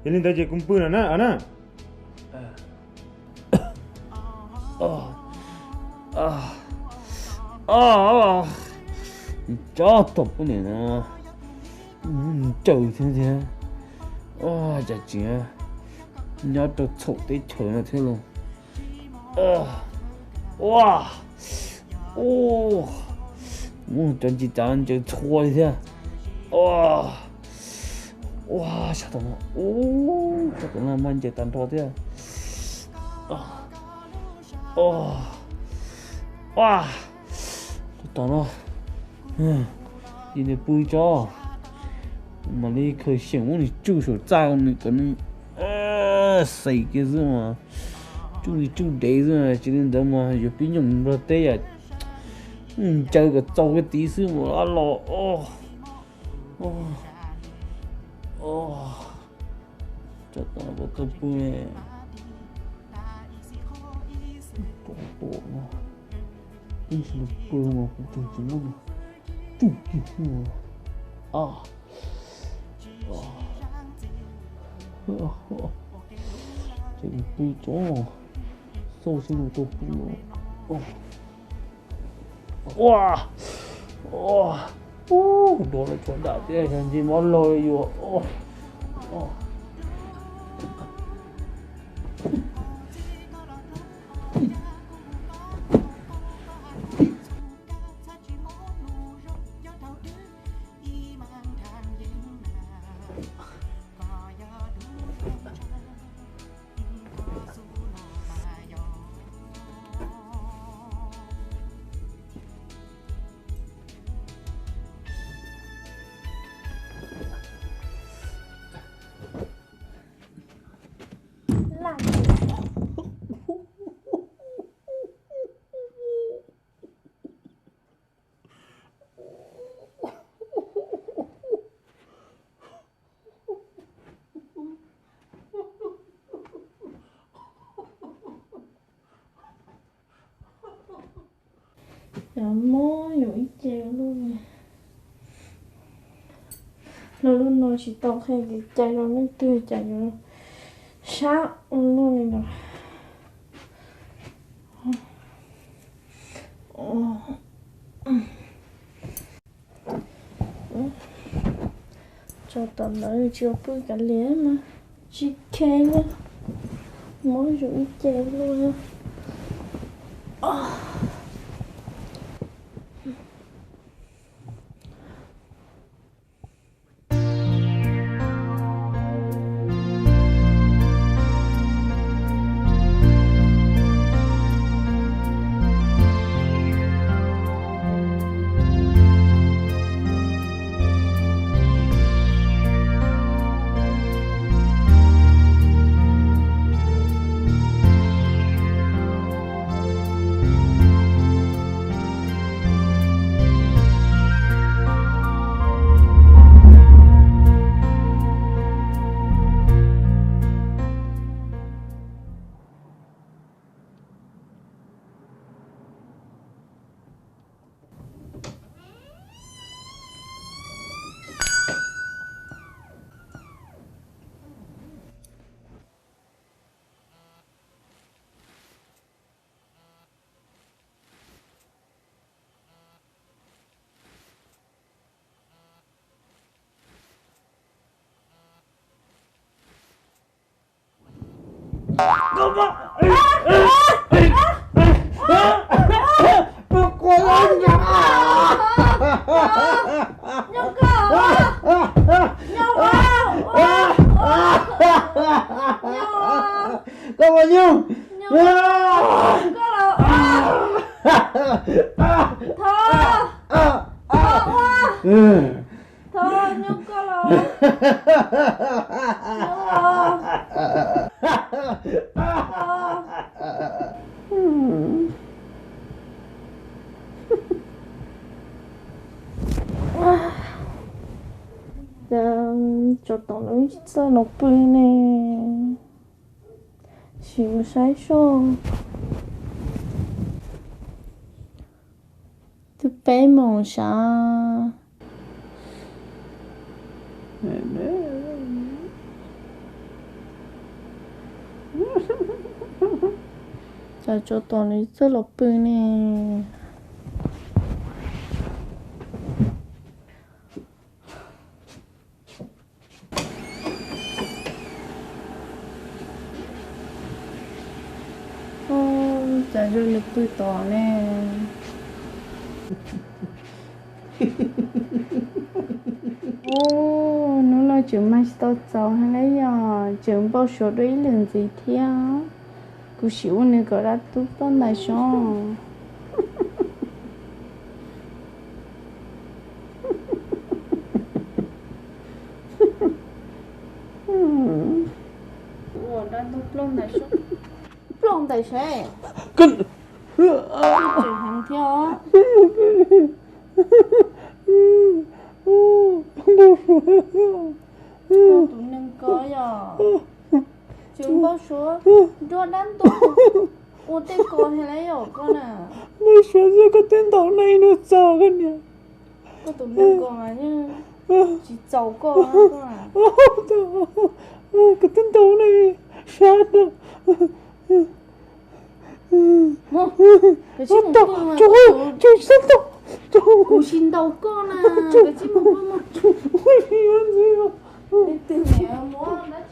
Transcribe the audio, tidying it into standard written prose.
อย่าเล่นแต่เจ็บกุมปืนนะอ่ะนะ你这都不能啊！走天天，这钱，你要都凑得成了去了，哇，哦，我这几张就错一下，哇，吓到我，这个那蛮简单多的，哇，到了。你那不着，嘛你可嫌我的助手找你个你，谁个是嘛？就你就对着，今天他妈又比用不对呀，找个找个地势嘛，啊老这当我都不哎，多嘛，你是不嘛不中什么呢？这个不中，手心都不多了穿大街上去嘛累哟，有一节luôn luôn nó chỉ tao hay cái chạy nó tươi chạy nó sáng luôn này cho tao nói chưa bữa cả lẽ mà chỉ khen nhá mỗi rượu chè luôn Các bạn nhung thôi nhung có lo cho tao nói sao nó bự nè chịu sai số tôi bé mong sao Chả cho tao này rất là bự nè. Chả cho lực bự to nè. Nó là chữ master cháu hay lấy chữ bao số đấy lần gì theo cú xíu này có đã tốt hơn là sao đã tốt hơn là sao plong tại sao Cưng. chữ hàng theo cô tụi nâng có rồi chừng bao số cho đánh tốt ô tên con hay lấy rồi con à Mới số ra cái tên tàu này nó sao cái nhỉ? cô tụi nâng con à chứ chỉ giàu con á con à Cái tên tàu này sao được? cái chiếc một con mà Trời sao tàu? cô xin đầu con à cái chiếc một con mà Ôi, gì vậy? đi từ mẹ mua đã